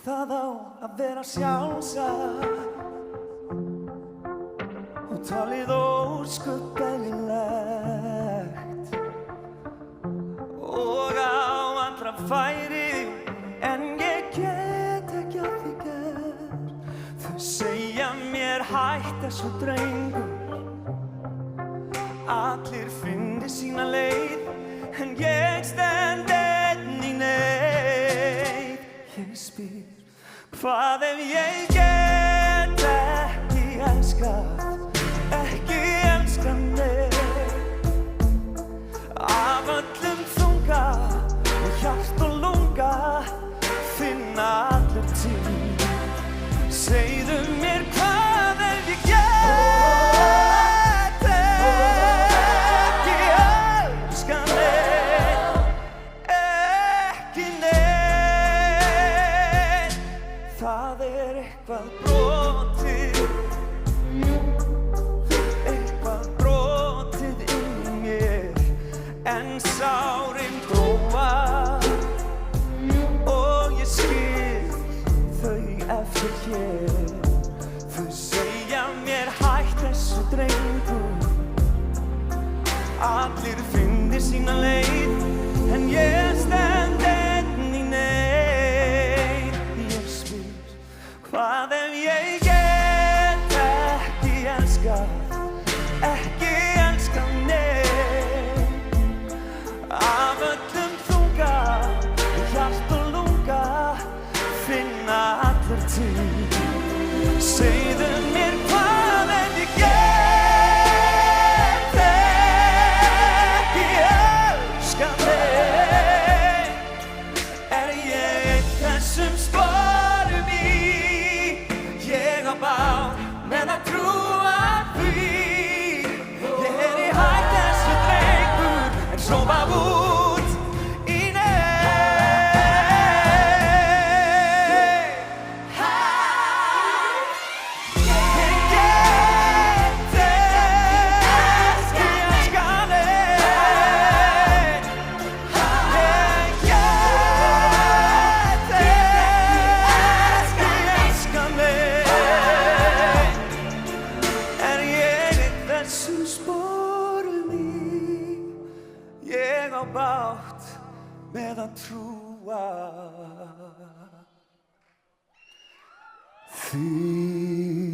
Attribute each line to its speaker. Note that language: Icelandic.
Speaker 1: Það á að vera sjálfsagt og talið ósköp eðlilegt og á allra færi, en ég get ekki að því gert. Þau segja mér hætt þessu drengur, allir finni sína leið, en ég stend einn í neyð. Ég spyr, hvað ef ég get ekki elskað, ekki elskað mig? Af öllum þunga og hjart og lunga finna allir til. Segðu mér, hvað ef ég get ekki elskað mig? Ekki neitt. Það eitthvað brotið, eitthvað brotið inn í mér, en sárin gróa og ég skil þau eftir hér. Þau segja mér hætt þessu drengur, allir finni sína leið, en ég stend einn í neyð. Ég spyr, hvað ef ég get ekki elskað, ekki elskað neitt? Af öllum þunga, hjart og lunga finna allir til. Segðu mér, hvað ef ég get ekki elskað neitt? Er ég einn þessum sporum í? Ég á bágt með að trúa því. Ég í hætt þessu drengur, en sópa út í neyð. Ég get ekki elskað neitt. Ég get ekki elskað neitt. Er ég einn þessum sporum í? Ég á bágt með að trúa því.